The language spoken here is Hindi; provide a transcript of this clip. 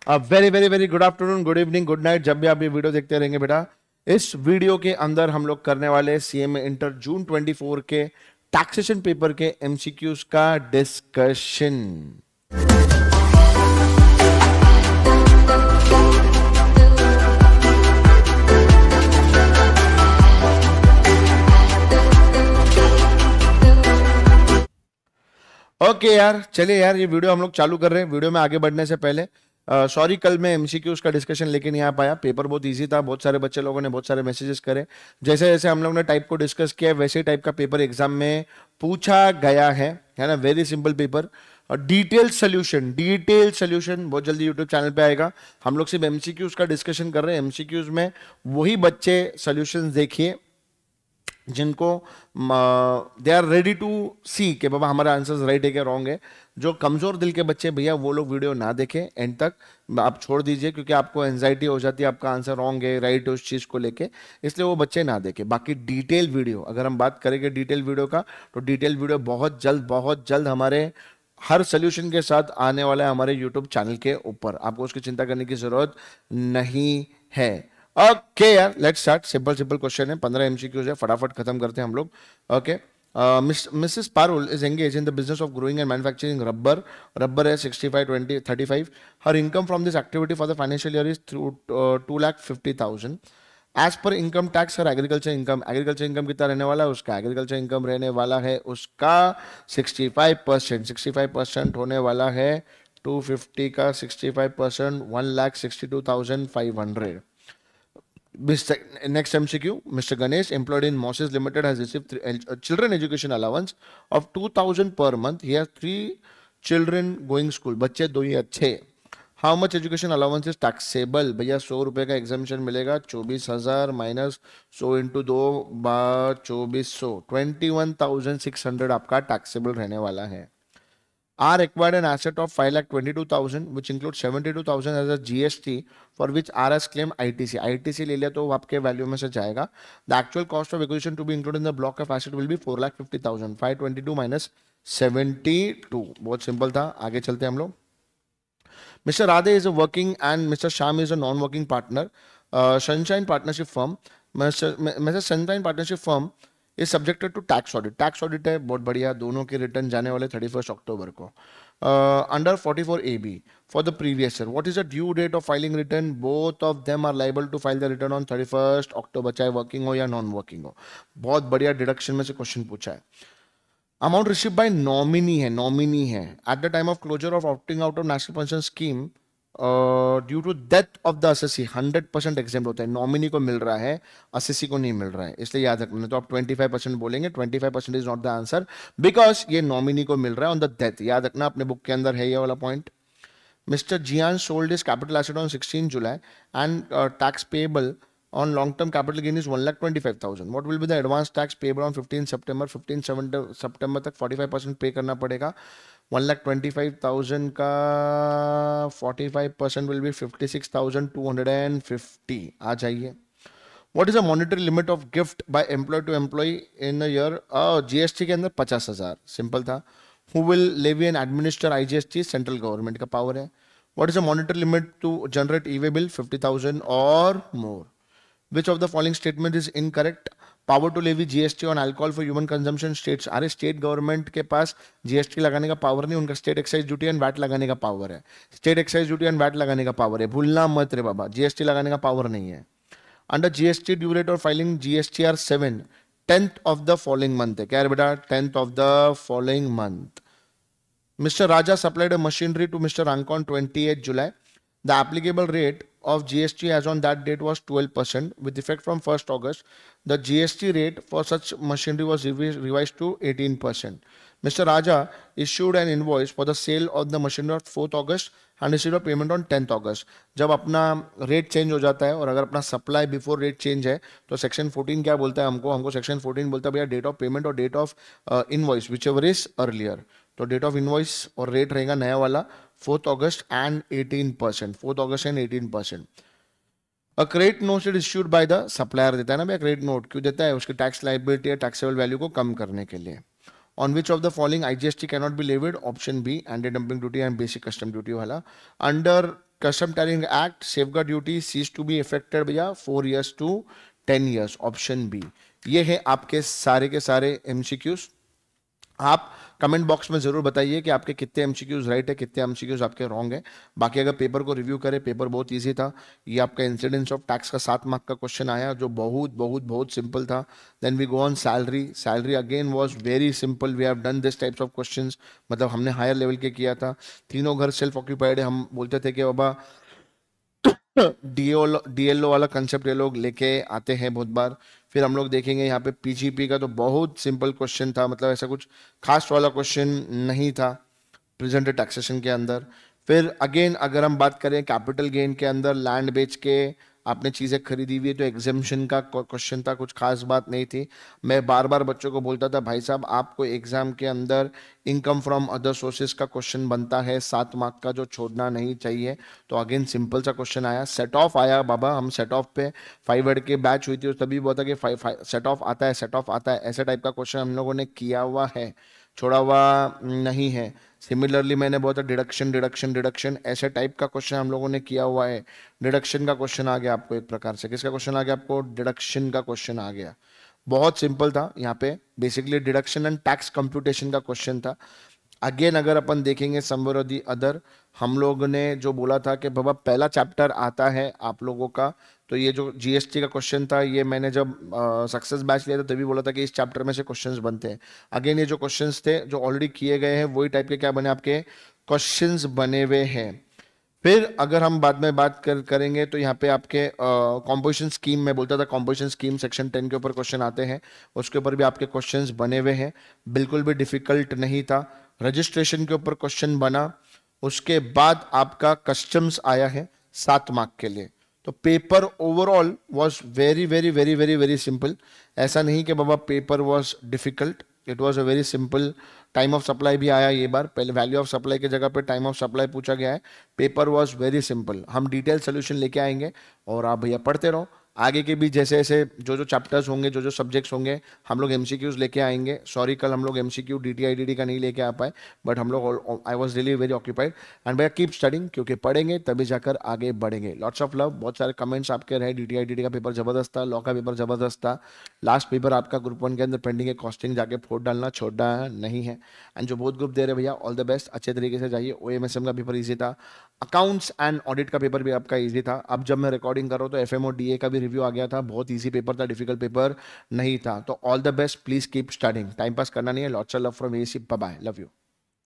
Very very very good afternoon, good evening, good night, जब भी आप ये वीडियो देखते रहेंगे बेटा। इस वीडियो के अंदर हम लोग करने वाले सीएमए इंटर जून 24 के टैक्सेशन पेपर के एमसीक्यूज का डिस्कशन। ओके यार, चलिए यार, ये वीडियो हम लोग चालू कर रहे हैं। वीडियो में आगे बढ़ने से पहले सॉरी, कल मैं एमसीक्यूज का डिस्कशन लेके नहीं आ पाया। पेपर बहुत इजी था, बहुत सारे बच्चे लोगों ने बहुत सारे मैसेजेस करे। जैसे जैसे हम लोग ने टाइप को डिस्कस किया वैसे ही टाइप का पेपर एग्जाम में पूछा गया है ना। वेरी सिंपल पेपर और डिटेल सोल्यूशन बहुत जल्दी यूट्यूब चैनल पे आएगा। हम लोग सिर्फ एमसीक्यूज का डिस्कशन कर रहे हैं। एमसीक्यूज में वही बच्चे सोल्यूशन देखिए जिनको दे आर रेडी टू सी कि बाबा हमारा आंसर राइट है क्या रॉन्ग है। जो कमजोर दिल के बच्चे भैया वो लोग वीडियो ना देखें एंड तक, आप छोड़ दीजिए, क्योंकि आपको एंजाइटी हो जाती है आपका आंसर रॉन्ग है राइट है उस चीज़ को लेके, इसलिए वो बच्चे ना देखें। बाकी डिटेल वीडियो अगर हम बात करेंगे डिटेल वीडियो का, तो डिटेल वीडियो बहुत जल्द हमारे हर सोल्यूशन के साथ आने वाला है हमारे यूट्यूब चैनल के ऊपर। आपको उसकी चिंता करने की जरूरत नहीं है। ओके यार, लेट्स स्टार्ट। सिंपल क्वेश्चन है, 15 एमसीक्यूज है, फटाफट खत्म करते हैं हम लोग। Okay, Mrs. Parul is engaged in the business of growing and manufacturing rubber. Rubber है 65-20-35. Her income from this activity for the financial year is through 2,50,000. As per income tax, her agriculture income कितना रहने वाला है उसका? एग्रीकल्चर इनकम रहने वाला है उसका 65% होने वाला है 250 का 65%, 1,62,500. Next MCQ, Mr. Ganesh, employed in Moses Limited, has received children education allowance of 2,000 per month. He has 3 children going school. बच्चे दो ही अच्छे. How much education allowance is taxable? भैया 100 रुपए का एग्जामिशन मिलेगा, 24,000 माइनस 100 इंटू 2 2400, 21,600 आपका टैक्सेबल रहने वाला है। R acquired an asset of 5,22,000 which includes 72,000 as a GST for which R has claimed ITC. ITC ले लिया तो वो आपके वैल्यू में से जाएगा। The actual cost of acquisition to be included in the block of asset will be 4,50,000. 522 minus 72. बहुत सिंपल था, आगे चलते हैं हम लोग। Mr. Radhe is a working and Mr. Sham is a non-working partner. Sunshine Partnership Firm. Mr. Sunshine Partnership Firm is subjected to tax audit. Tax audit है, बहुत बढ़िया। दोनों के रिटर्न जाने वाले 31 अक्टूबर को। Under 44AB for the previous year, what is the due date of filing return? Both of them are liable to file the return on 31st October, चाहे वर्किंग हो या नॉन वर्किंग हो। बहुत बढ़िया डिडक्शन में से क्वेश्चन पूछा है। अमाउंट रिसीव बाय नॉमिनी है at the time of closure of opting out of national pension scheme due to death of the assessee 100% exempt होता है। नॉमिनी को मिल रहा है, असेसी को नहीं मिल रहा है, इसलिए याद रखना। तो आप 25% बोलेंगे, 25% is not the answer because ये नॉमिनी को मिल रहा है ऑन द डेथ। याद रखना, अपने बुक के अंदर है ये वाला point. Mister Gyan sold his capital asset on 16 July and tax payable on long-term capital gain is 1,25,000. What will be the advance tax payable on 15 September? 15 September तक 45% पे करना पड़ेगा। 1,25,000 का 45% will be 56,250. आ जाइए। What is the monetary limit of gift by employee to employee in a year? GST के अंदर 50,000। सिंपल था। Who will levy and administer IGST? Central government का पावर है। What is the monetary limit to generate e-way bill? 50,000 or more. Which of the following statement is incorrect? Power to levy GST on alcohol for human consumption states. अरे स्टेट गवर्नमेंट के पास GST लगाने का पावर नहीं, उनका state excise duty and VAT लगाने का पावर है। State excise duty and VAT लगाने का पावर है, भूलना मत रे बाबा। GST लगाने का पावर नहीं है। अंडर GST ड्यू डेट और filing GSTR 7 10th of the following month है। क्या है बेटा? 10th of the following month. Mr. Raja supplied a machinery to Mr. Ranka on 28th July. The applicable rate of GST as on that date was 12%. With effect from 1st August, the GST rate for such machinery was revised to 18%. Mr. Raja issued an invoice for the sale of the machinery on 4th August and received a payment on 10th August. जब अपना रेट चेंज हो जाता है और अगर अपना सप्लाई बिफोर रेट चेंज है तो सेक्शन 14 क्या बोलता है हमको सेक्शन 14 बोलता है भैया डेट ऑफ पेमेंट और date of invoice which ever is earlier. तो डेट ऑफ इनवॉइस और रेट रहेगा नया वाला 4th August and 18%। 4th August and 18%। A credit note is issued by the supplier देता है ना भैया। क्रेडिट नोट क्यों देता है? उसकी टैक्स लाइबिलिटी या टैक्सेबल वैल्यू को कम करने के लिए। On which of the following IGST cannot be levied? Option B, anti-dumping duty and basic custom duty वाला। Under customs tariff act safeguard duty cease to be effected भैया 4 years to 10 years, option B. ये है आपके सारे के सारे एमसीक्यूज। आप कमेंट बॉक्स में जरूर बताइए कि आपके कितने एमसीक्यूज राइट है, कितने एमसीक्यूज आपके रॉन्ग है। बाकी अगर पेपर को रिव्यू करें, पेपर बहुत इजी था। ये आपका इंसिडेंस ऑफ टैक्स का 7 मार्क का क्वेश्चन आया जो बहुत बहुत बहुत सिंपल था। Then we go on salary. Salary again was very simple. We have done this types of questions, मतलब हमने हायर लेवल के किया था। तीनों घर सेल्फ ऑक्यूपाइड है। हम बोलते थे कि बाबा डीएलओ वाला कंसेप्ट ये लोग लेके आते हैं बहुत बार। फिर हम लोग देखेंगे यहाँ पे पीजीपी का, तो बहुत सिंपल क्वेश्चन था, मतलब ऐसा कुछ खास वाला क्वेश्चन नहीं था प्रेजेंट टैक्सेशन के अंदर। फिर अगेन अगर हम बात करें कैपिटल गेन के अंदर, लैंड बेच के आपने चीज़ें खरीदी हुई है तो एग्जेम्पशन का क्वेश्चन था, कुछ खास बात नहीं थी। मैं बार बार बच्चों को बोलता था भाई साहब आपको एग्जाम के अंदर इनकम फ्रॉम अदर सोर्सेज का क्वेश्चन बनता है 7 मार्क का, जो छोड़ना नहीं चाहिए। तो अगेन सिंपल सा क्वेश्चन आया, सेट ऑफ आया बाबा। हम सेट ऑफ पे 5 वर्ड के बैच हुई थी तभी बोला था कि सेट ऑफ आता है, सेट ऑफ आता है, ऐसे टाइप का क्वेश्चन हम लोगों ने किया हुआ है, छोड़ा हुआ नहीं है। सिमिलरली मैंने बोला था डिडक्शन डिडक्शन डिडक्शन, ऐसे टाइप का क्वेश्चन हम लोगों ने किया हुआ है। डिडक्शन का क्वेश्चन आ गया आपको एक प्रकार से। किसका क्वेश्चन आ गया आपको? डिडक्शन का क्वेश्चन आ गया। बहुत सिंपल था यहाँ पे, basically deduction and tax computation का क्वेश्चन था। अगेन अगर अपन देखेंगे समवेयर और दी अदर, हम लोग ने जो बोला था कि बाबा पहला चैप्टर आता है आप लोगों का, तो ये जो जीएसटी का क्वेश्चन था ये मैंने जब सक्सेस बैच लिया था तभी बोला था कि इस चैप्टर में से क्वेश्चंस बनते हैं। अगेन ये जो क्वेश्चंस थे जो ऑलरेडी किए गए हैं वही टाइप के क्या बने आपके क्वेश्चंस बने हुए हैं। फिर अगर हम बाद में बात करेंगे तो यहाँ पे आपके कॉम्पोजिशन स्कीम, मैं बोलता था कॉम्पोजिशन स्कीम सेक्शन 10 के ऊपर क्वेश्चन आते हैं, उसके ऊपर भी आपके क्वेश्चंस बने हुए हैं, बिल्कुल भी डिफिकल्ट नहीं था। रजिस्ट्रेशन के ऊपर क्वेश्चन बना, उसके बाद आपका कस्टम्स आया है 7 मार्क के लिए। तो paper overall was very very very very very simple. ऐसा नहीं कि बाबा paper was difficult, it was a very simple. Time of supply भी आया ये बार, पहले वैल्यू ऑफ सप्लाई की जगह पे टाइम ऑफ सप्लाई पूछा गया है। Paper was very simple. हम डिटेल सोल्यूशन लेके आएंगे और आप भैया पढ़ते रहो। आगे के भी जैसे जैसे जो जो चैप्टर्स होंगे, जो जो सब्जेक्ट्स होंगे, हम लोग एमसीक्यूज लेके आएंगे। सॉरी कल हम लोग एमसीक्यू डीटीआईडीडी का नहीं लेके आ पाए, बट हम लोग I was really very occupied. And भैया कीप स्टडिंग, क्योंकि पढ़ेंगे तभी जाकर आगे बढ़ेंगे। Lots of love. बहुत सारे कमेंट्स आपके रहे, डीटीआईडीडी का पेपर जबरदस्त था, लॉ का पेपर जबरदस्त था। लास्ट पेपर आपका ग्रुप 1 के अंदर पेंडिंग है, कॉस्टिंग जाके फोड़ डालना, छोड़ना नहीं है। एंड जो बहुत ग्रुप दे रहे भैया ऑल द बेस्ट, अच्छे तरीके से जाइए। ओएमएसएम का पेपर ईजी था, अकाउंट्स एंड ऑडिट का पेपर भी आपका ईजी था। अब जब मैं रिकॉर्डिंग कर रहा हूँ तो एफएमओ डीए का भी रिव्यू आ गया था, बहुत ईजी पेपर था, डिफिकल्ट पेपर नहीं था। तो all the best, please keep studying, time pass करना नहीं है। Lots of love from AC, bye bye, love you.